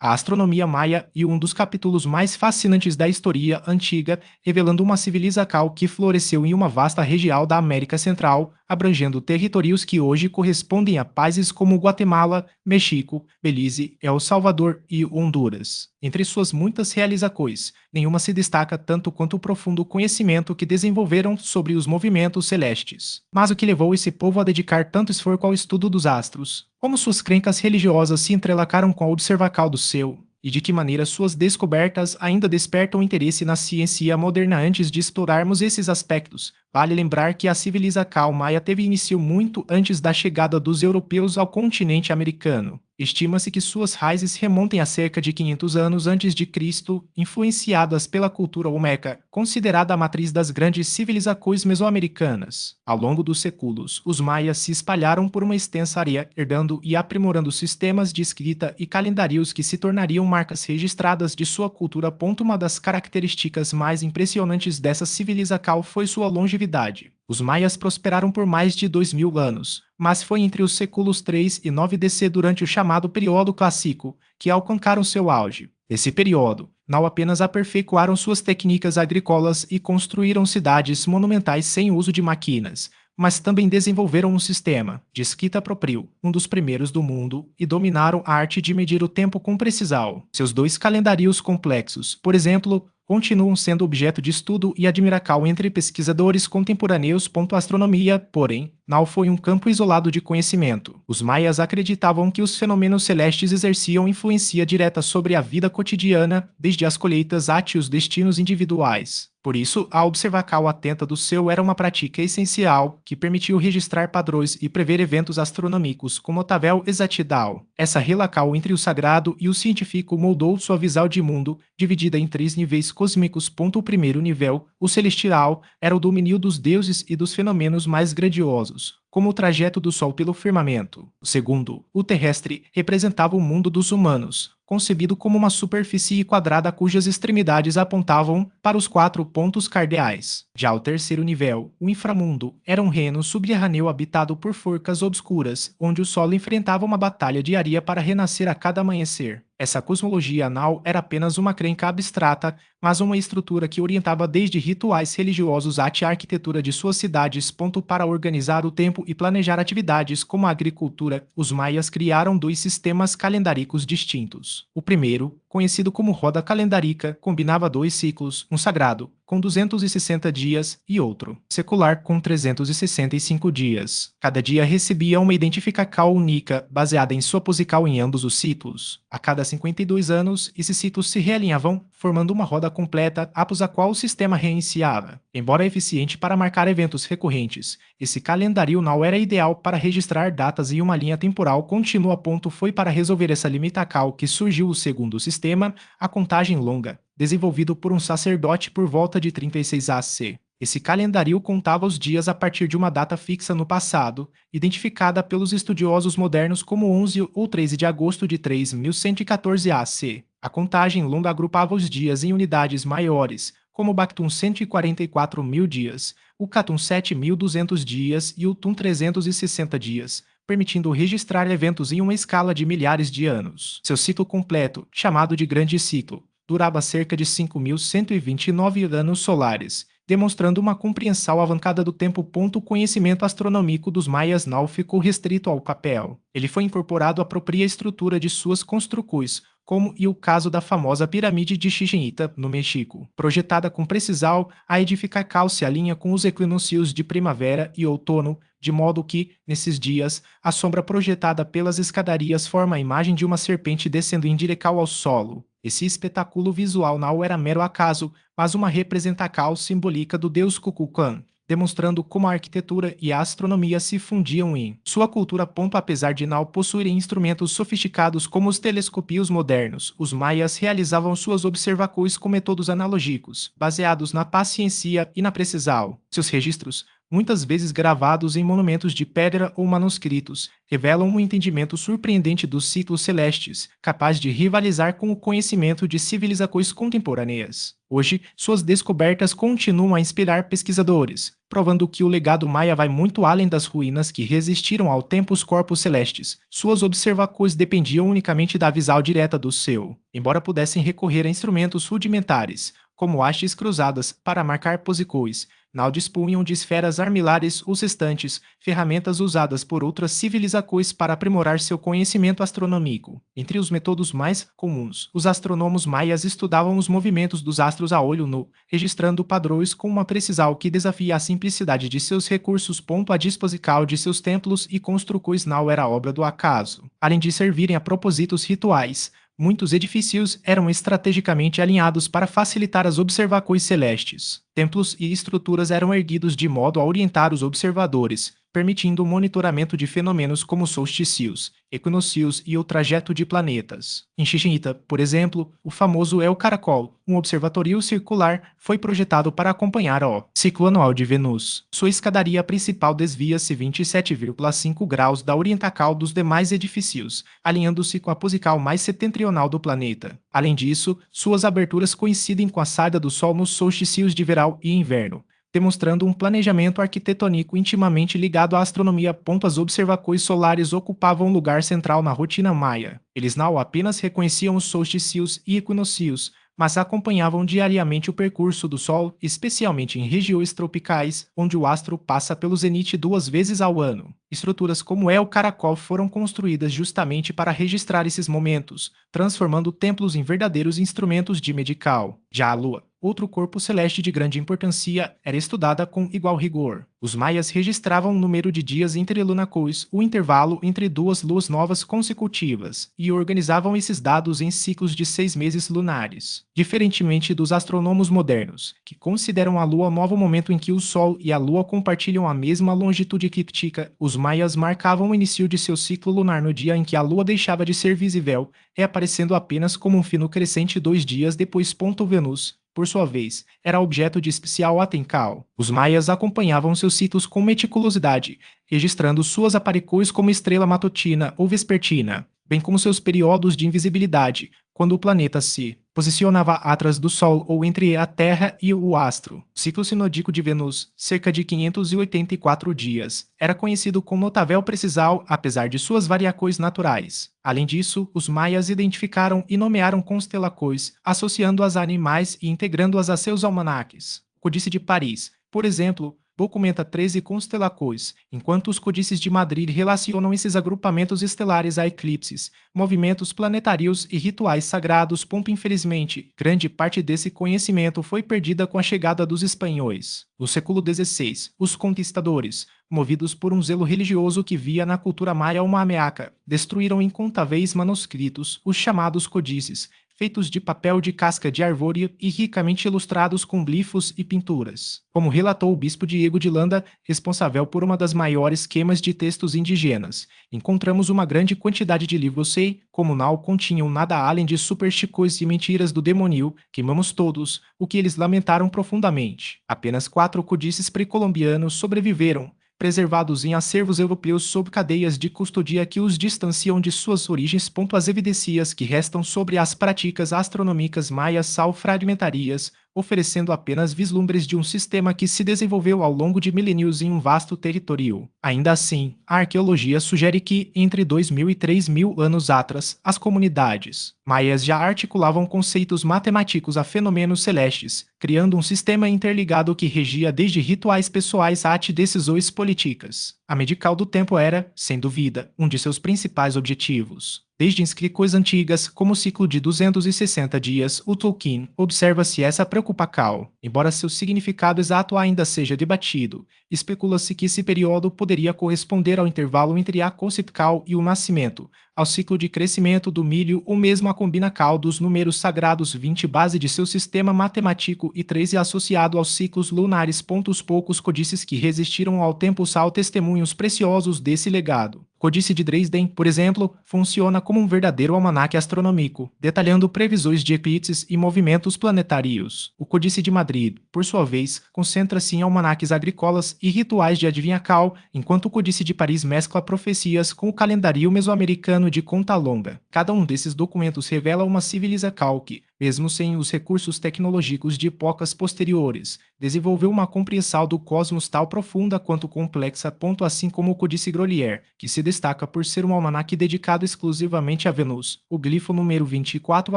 a astronomia maia e um dos capítulos mais fascinantes da história antiga, revelando uma civilização que floresceu em uma vasta região da América Central, abrangendo territórios que hoje correspondem a países como Guatemala, México, Belize, El Salvador e Honduras. Entre suas muitas realizações, nenhuma se destaca tanto quanto o profundo conhecimento que desenvolveram sobre os movimentos celestes. Mas o que levou esse povo a dedicar tanto esforço ao estudo dos astros? Como suas crenças religiosas se entrelaçaram com a observação do céu? E de que maneira suas descobertas ainda despertam interesse na ciência moderna antes de explorarmos esses aspectos? Vale lembrar que a civilização maia teve início muito antes da chegada dos europeus ao continente americano. Estima-se que suas raízes remontem a cerca de 500 anos antes de Cristo, influenciadas pela cultura olmeca, considerada a matriz das grandes civilizações mesoamericanas. Ao longo dos séculos, os maias se espalharam por uma extensa área, herdando e aprimorando sistemas de escrita e calendários que se tornariam marcas registradas de sua cultura. Uma das características mais impressionantes dessa civilização foi sua longevidade. Os maias prosperaram por mais de 2000 anos, mas foi entre os séculos 3 e 9 DC, durante o chamado período clássico, que alcançaram seu auge. Nesse período, não apenas aperfeiçoaram suas técnicas agrícolas e construíram cidades monumentais sem uso de máquinas, mas também desenvolveram um sistema de escrita próprio, um dos primeiros do mundo, e dominaram a arte de medir o tempo com precisão. Seus dois calendários complexos, por exemplo, continuam sendo objeto de estudo e admiração entre pesquisadores contemporâneos. A astronomia, porém, não foi um campo isolado de conhecimento. Os maias acreditavam que os fenômenos celestes exerciam influência direta sobre a vida cotidiana, desde as colheitas até os destinos individuais. Por isso, a observação atenta do céu era uma prática essencial que permitiu registrar padrões e prever eventos astronômicos com notável exatidão. Essa relação entre o sagrado e o científico moldou sua visão de mundo, dividida em 3 níveis cósmicos. O primeiro nível, o celestial, era o domínio dos deuses e dos fenômenos mais grandiosos, como o trajeto do Sol pelo firmamento. O segundo, o terrestre, representava o mundo dos humanos, concebido como uma superfície quadrada cujas extremidades apontavam para os 4 pontos cardeais. Já o terceiro nível, o inframundo, era um reino subterrâneo habitado por forcas obscuras, onde o Sol enfrentava uma batalha diária para renascer a cada amanhecer. Essa cosmologia não era apenas uma crença abstrata, mas uma estrutura que orientava desde rituais religiosos até a arquitetura de suas cidades. Para organizar o tempo e planejar atividades como a agricultura, os maias criaram 2 sistemas calendáricos distintos. O primeiro, conhecido como roda calendárica, combinava 2 ciclos, um sagrado, com 260 dias, e outro, secular, com 365 dias. Cada dia recebia uma identificação única, baseada em sua posição em ambos os ciclos. A cada 52 anos, esses ciclos se realinhavam, formando uma roda completa, após a qual o sistema reiniciava. Embora eficiente para marcar eventos recorrentes, esse calendário não era ideal para registrar datas em uma linha temporal contínua. Foi para resolver essa limitação que surgiu o segundo sistema, a contagem longa, desenvolvido por um sacerdote por volta de 36 AC. Esse calendário contava os dias a partir de uma data fixa no passado, identificada pelos estudiosos modernos como 11 ou 13 de agosto de 3114 AC. A contagem longa agrupava os dias em unidades maiores, como o Bactum 144.000 dias, o Catum 7.200 dias e o Tum 360 dias, permitindo registrar eventos em uma escala de milhares de anos. Seu ciclo completo, chamado de Grande Ciclo, durava cerca de 5.129 anos solares, demonstrando uma compreensão avançada do tempo. O conhecimento astronômico dos maias não ficou restrito ao papel. Ele foi incorporado à própria estrutura de suas construções, como e o caso da famosa pirâmide de Chichén Itzá, no México. Projetada com precisão, a edificação se alinha com os equinócios de primavera e outono, de modo que, nesses dias, a sombra projetada pelas escadarias forma a imagem de uma serpente descendo em direção ao solo. Esse espetáculo visual não era mero acaso, mas uma representação simbólica do deus Kukulkan, demonstrando como a arquitetura e a astronomia se fundiam em sua cultura. Apesar de não possuírem instrumentos sofisticados como os telescópios modernos, os maias realizavam suas observações com métodos analógicos, baseados na paciência e na precisão. Seus registros muitas vezes gravados em monumentos de pedra ou manuscritos, revelam um entendimento surpreendente dos ciclos celestes, capaz de rivalizar com o conhecimento de civilizações contemporâneas. Hoje, suas descobertas continuam a inspirar pesquisadores, provando que o legado maia vai muito além das ruínas que resistiram ao tempo os corpos celestes. Suas observações dependiam unicamente da visão direta do céu, embora pudessem recorrer a instrumentos rudimentares, como hastes cruzadas, para marcar posições. Não dispunham de esferas armilares ou sextantes, ferramentas usadas por outras civilizações para aprimorar seu conhecimento astronômico. Entre os métodos mais comuns, os astrônomos maias estudavam os movimentos dos astros a olho nu, registrando padrões com uma precisão que desafia a simplicidade de seus recursos. A disposição de seus templos e construções não era obra do acaso. Além de servirem a propósitos rituais, muitos edifícios eram estrategicamente alinhados para facilitar as observações celestes. Templos e estruturas eram erguidos de modo a orientar os observadores, permitindo o monitoramento de fenômenos como solstícios, equinócios e o trajeto de planetas. Em Chichén Itzá, por exemplo, o famoso El Caracol, um observatório circular, foi projetado para acompanhar o ciclo anual de Vênus. Sua escadaria principal desvia-se 27,5 graus da orientacal dos demais edifícios, alinhando-se com a posição mais setentrional do planeta. Além disso, suas aberturas coincidem com a saída do Sol nos solstícios de verão e inverno, demonstrando um planejamento arquitetônico intimamente ligado à astronomia. As observações solares ocupavam um lugar central na rotina maia. Eles não apenas reconheciam os solstícios e equinócios, mas acompanhavam diariamente o percurso do Sol, especialmente em regiões tropicais, onde o astro passa pelo zenite 2 vezes ao ano. Estruturas como El Caracol foram construídas justamente para registrar esses momentos, transformando templos em verdadeiros instrumentos de medical. Já a Lua, outro corpo celeste de grande importância, era estudada com igual rigor. Os maias registravam o número de dias interlunares, o intervalo entre duas luas novas consecutivas, e organizavam esses dados em ciclos de 6 meses lunares. Diferentemente dos astrônomos modernos, que consideram a Lua o novo momento em que o Sol e a Lua compartilham a mesma longitude eclíptica, os maias marcavam o início de seu ciclo lunar no dia em que a Lua deixava de ser visível, reaparecendo apenas como um fino crescente 2 dias depois. Vênus, por sua vez, era objeto de especial atenção. Os maias acompanhavam seus ciclos com meticulosidade, registrando suas aparições como estrela matutina ou vespertina, bem como seus períodos de invisibilidade, quando o planeta se posicionava atrás do Sol ou entre a Terra e o astro. O ciclo sinódico de Vênus, cerca de 584 dias, era conhecido com notável precisão apesar de suas variações naturais. Além disso, os maias identificaram e nomearam constelações, associando-as a animais e integrando-as a seus almanaques. O Códice de Paris, por exemplo, documenta 13 constelações, enquanto os códices de Madrid relacionam esses agrupamentos estelares a eclipses, movimentos planetários e rituais sagrados. Infelizmente, grande parte desse conhecimento foi perdida com a chegada dos espanhóis. No século XVI, os conquistadores, movidos por um zelo religioso que via na cultura maia uma ameaça, destruíram incontáveis manuscritos, os chamados códices, feitos de papel de casca de árvore e ricamente ilustrados com glifos e pinturas. Como relatou o bispo Diego de Landa, responsável por uma das maiores queimas de textos indígenas, encontramos uma grande quantidade de livros e, como não continham nada além de superstições e mentiras do demônio, queimamos todos, o que eles lamentaram profundamente. Apenas 4 códices pré-colombianos sobreviveram, preservados em acervos europeus sob cadeias de custodia que os distanciam de suas origens. As evidências que restam sobre as práticas astronômicas maias são fragmentarias, oferecendo apenas vislumbres de um sistema que se desenvolveu ao longo de milênios em um vasto território. Ainda assim, a arqueologia sugere que, entre 2.000 e 3.000 anos atrás, as comunidades maias já articulavam conceitos matemáticos a fenômenos celestes, criando um sistema interligado que regia desde rituais pessoais a decisões políticas. A medical do tempo era, sem dúvida, um de seus principais objetivos. Desde inscrições antigas, como o ciclo de 260 dias, o Tolkien observa-se essa preocupação. Embora seu significado exato ainda seja debatido, especula-se que esse período poderia corresponder ao intervalo entre a concepção e o nascimento, ao ciclo de crescimento do milho ou mesmo a combinação dos números sagrados 20 base de seu sistema matemático e 13 associado aos ciclos lunares. Os poucos códices que resistiram ao tempo são testemunhos preciosos desse legado. Códice de Dresden, por exemplo, funciona como um verdadeiro almanaque astronômico, detalhando previsões de eclipses e movimentos planetários. O Códice de Madrid, por sua vez, concentra-se em almanaques agrícolas e rituais de adivinhacal, enquanto o Códice de Paris mescla profecias com o calendário mesoamericano de conta longa. Cada um desses documentos revela uma civilização que, mesmo sem os recursos tecnológicos de épocas posteriores, desenvolveu uma compreensão do cosmos tal profunda quanto complexa, assim como o Códice Grolier, que se destaca por ser um almanaque dedicado exclusivamente a Vênus. O glifo número 24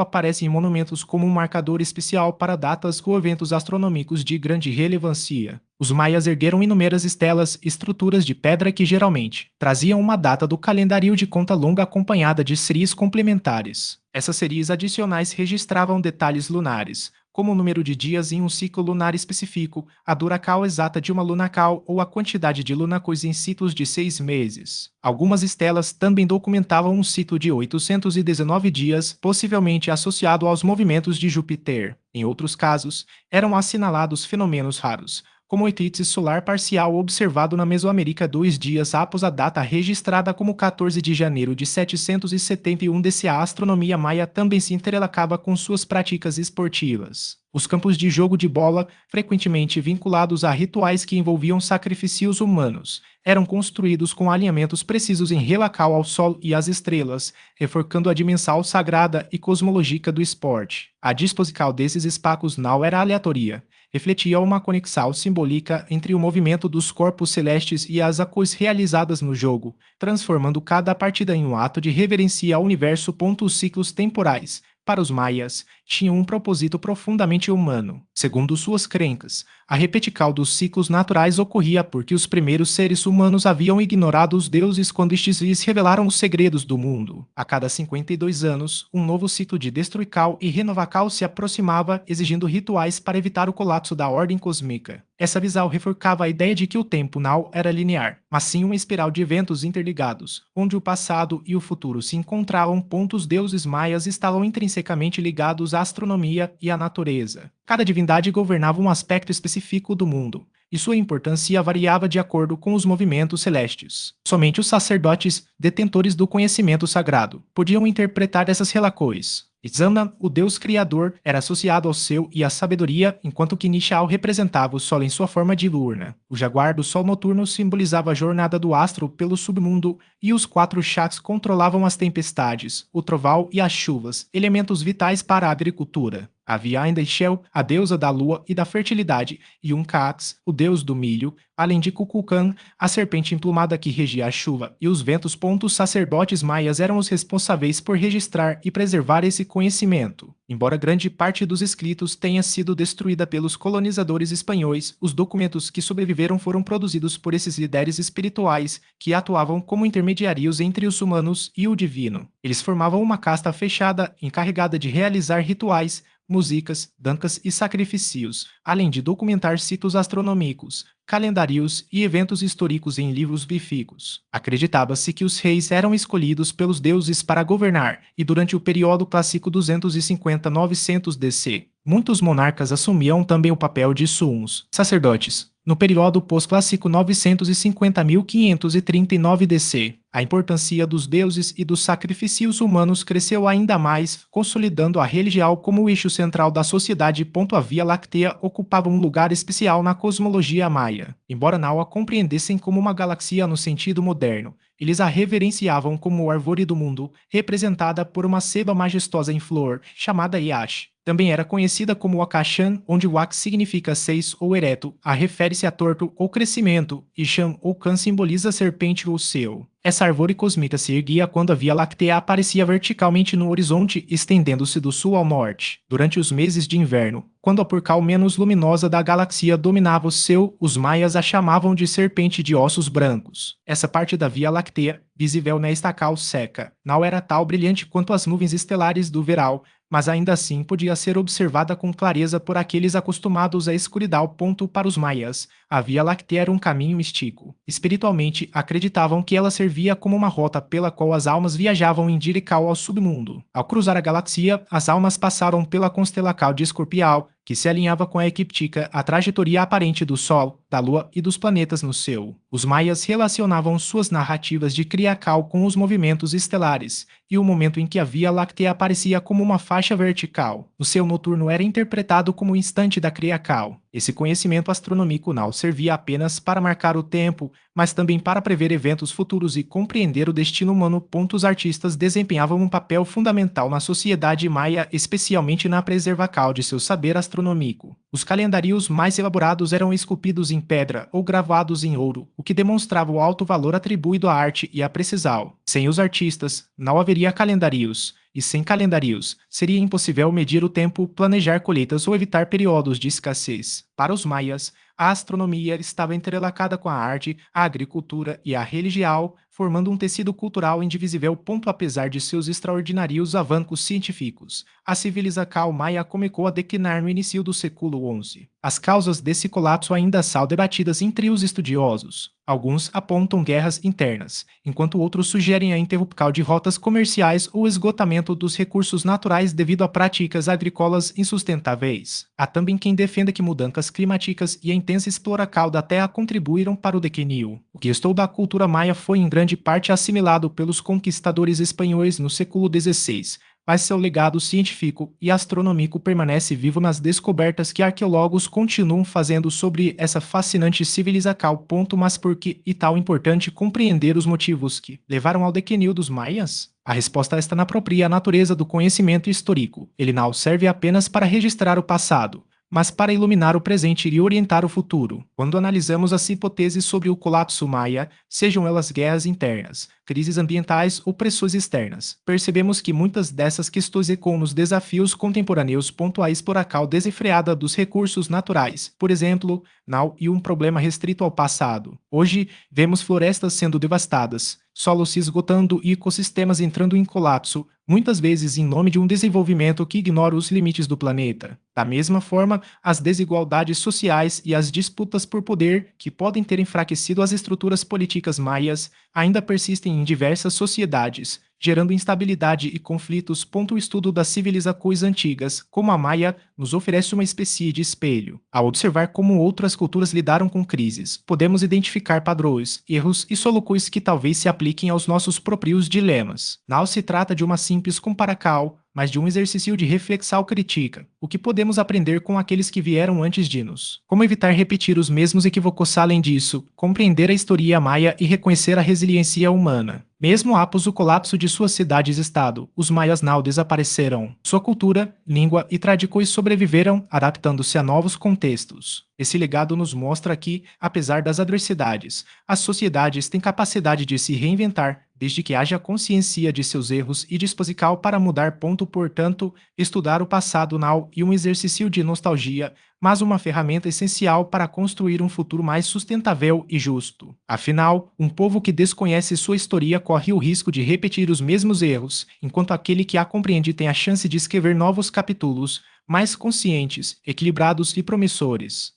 aparece em monumentos como um marcador especial para datas ou eventos astronômicos de grande relevância. Os maias ergueram inúmeras estelas, estruturas de pedra que geralmente traziam uma data do calendário de conta longa acompanhada de séries complementares. Essas séries adicionais registravam detalhes lunares, como o número de dias em um ciclo lunar específico, a duração exata de uma lunacal ou a quantidade de lunacos em ciclos de 6 meses. Algumas estelas também documentavam um ciclo de 819 dias, possivelmente associado aos movimentos de Júpiter. Em outros casos, eram assinalados fenômenos raros, como o eclipse solar parcial observado na Mesoamérica 2 dias após a data registrada como 14 de janeiro de 771 DC. A astronomia maia também se intercalava com suas práticas esportivas. Os campos de jogo de bola, frequentemente vinculados a rituais que envolviam sacrifícios humanos, eram construídos com alinhamentos precisos em relação ao Sol e às estrelas, reforçando a dimensão sagrada e cosmológica do esporte. A disposição desses espaços não era aleatória, refletia uma conexão simbólica entre o movimento dos corpos celestes e as ações realizadas no jogo, transformando cada partida em um ato de reverência ao universo. Os ciclos temporais, para os maias, tinham um propósito profundamente humano. Segundo suas crenças, a repetição dos ciclos naturais ocorria porque os primeiros seres humanos haviam ignorado os deuses quando estes lhes revelaram os segredos do mundo. A cada 52 anos, um novo ciclo de destruição e renovação se aproximava, exigindo rituais para evitar o colapso da ordem cósmica. Essa visão reforçava a ideia de que o tempo não era linear, mas sim uma espiral de eventos interligados, onde o passado e o futuro se encontravam. Os deuses maias estavam intrinsecamente ligados à astronomia e à natureza. Cada divindade governava um aspecto específico do mundo, e sua importância variava de acordo com os movimentos celestes. Somente os sacerdotes, detentores do conhecimento sagrado, podiam interpretar essas relações. Izana, o deus criador, era associado ao céu e à sabedoria, enquanto que Nishal representava o sol em sua forma diurna. O jaguar do sol noturno simbolizava a jornada do astro pelo submundo, e os 4 chakras controlavam as tempestades, o trovão e as chuvas, elementos vitais para a agricultura. Havia ainda Ixchel, a deusa da lua e da fertilidade, e Uncaax, o deus do milho, além de Kukulkan, a serpente emplumada que regia a chuva e os ventos. Os sacerdotes maias eram os responsáveis por registrar e preservar esse conhecimento. Embora grande parte dos escritos tenha sido destruída pelos colonizadores espanhóis, os documentos que sobreviveram foram produzidos por esses líderes espirituais que atuavam como intermediários entre os humanos e o divino. Eles formavam uma casta fechada encarregada de realizar rituais, músicas, danças e sacrifícios, além de documentar citos astronômicos, calendários e eventos históricos em livros bíficos. Acreditava-se que os reis eram escolhidos pelos deuses para governar, e durante o período clássico 250-900 DC, muitos monarcas assumiam também o papel de sumos sacerdotes. No período pós-clássico 950-1539 DC, a importância dos deuses e dos sacrifícios humanos cresceu ainda mais, consolidando a religião como o eixo central da sociedade. A Via Láctea ocupava um lugar especial na cosmologia maia. Embora não a compreendessem como uma galáxia no sentido moderno, eles a reverenciavam como a árvore do mundo, representada por uma ceiba majestosa em flor, chamada Iash. Também era conhecida como Wakashan, onde Wak significa 6 ou ereto, a refere-se a torto ou crescimento, e Shan ou Kan simboliza a serpente ou seu. Essa árvore cósmica se erguia quando a Via Láctea aparecia verticalmente no horizonte, estendendo-se do sul ao norte. Durante os meses de inverno, quando a porção menos luminosa da galáxia dominava o céu, os maias a chamavam de serpente de ossos brancos. Essa parte da Via Láctea, visível na estacal seca, não era tão brilhante quanto as nuvens estelares do verão, mas ainda assim podia ser observada com clareza por aqueles acostumados à escuridão. Para os maias, a Via Láctea era um caminho místico. Espiritualmente, acreditavam que ela servia como uma rota pela qual as almas viajavam em direção ao submundo. Ao cruzar a galáxia, as almas passaram pela constelação de Escorpião, que se alinhava com a eclíptica, a trajetória aparente do Sol, da Lua e dos planetas no céu. Os maias relacionavam suas narrativas de Criacal com os movimentos estelares, e o momento em que a Via Láctea aparecia como uma faixa vertical. O céu noturno era interpretado como o instante da Criacal. Esse conhecimento astronômico não servia apenas para marcar o tempo, mas também para prever eventos futuros e compreender o destino humano. Os artistas desempenhavam um papel fundamental na sociedade maia, especialmente na preservação de seu saber astronômico. Os calendários mais elaborados eram esculpidos em pedra ou gravados em ouro, o que demonstrava o alto valor atribuído à arte e à precisão. Sem os artistas, não haveria calendários. E sem calendários, seria impossível medir o tempo, planejar colheitas ou evitar períodos de escassez. Para os maias, a astronomia estava entrelaçada com a arte, a agricultura e a religião, formando um tecido cultural indivisível. Apesar de seus extraordinários avanços científicos, a civilização maia começou a declinar no início do século XI. As causas desse colapso ainda são debatidas entre os estudiosos. Alguns apontam guerras internas, enquanto outros sugerem a interrupção de rotas comerciais ou esgotamento dos recursos naturais devido a práticas agrícolas insustentáveis. Há também quem defenda que mudanças climáticas e a intensa exploração da terra contribuíram para o declínio. O que restou da cultura maia foi em grande parte assimilado pelos conquistadores espanhóis no século XVI, mas seu legado científico e astronômico permanece vivo nas descobertas que arqueólogos continuam fazendo sobre essa fascinante civilização. Mas por que é tão importante compreender os motivos que levaram ao declínio dos maias? A resposta está na própria natureza do conhecimento histórico. Ele não serve apenas para registrar o passado, mas para iluminar o presente e orientar o futuro. Quando analisamos as hipóteses sobre o colapso maia, sejam elas guerras internas, crises ambientais ou pressões externas, percebemos que muitas dessas questões ecoam nos desafios contemporâneos. A exploração desenfreada dos recursos naturais, por exemplo, não é um problema restrito ao passado. Hoje, vemos florestas sendo devastadas, solos se esgotando e ecossistemas entrando em colapso, muitas vezes em nome de um desenvolvimento que ignora os limites do planeta. Da mesma forma, as desigualdades sociais e as disputas por poder, que podem ter enfraquecido as estruturas políticas maias, ainda persistem em diversas sociedades, gerando instabilidade e conflitos. O estudo das civilizações antigas, como a maia, nos oferece uma espécie de espelho. Ao observar como outras culturas lidaram com crises, podemos identificar padrões, erros e soluções que talvez se apliquem aos nossos próprios dilemas. Não se trata de uma simples comparação, mas de um exercício de reflexão crítica. O que podemos aprender com aqueles que vieram antes de nós? Como evitar repetir os mesmos equívocos? Além disso, compreender a história maia e reconhecer a resiliência humana. Mesmo após o colapso de suas cidades-estado, os maias não desapareceram. Sua cultura, língua e tradições sobreviveram, adaptando-se a novos contextos. Esse legado nos mostra que, apesar das adversidades, as sociedades têm capacidade de se reinventar, desde que haja consciência de seus erros e disposição para mudar. Portanto, estudar o passado não é um exercício de nostalgia, mas uma ferramenta essencial para construir um futuro mais sustentável e justo. Afinal, um povo que desconhece sua história corre o risco de repetir os mesmos erros, enquanto aquele que a compreende tem a chance de escrever novos capítulos, mais conscientes, equilibrados e promissores.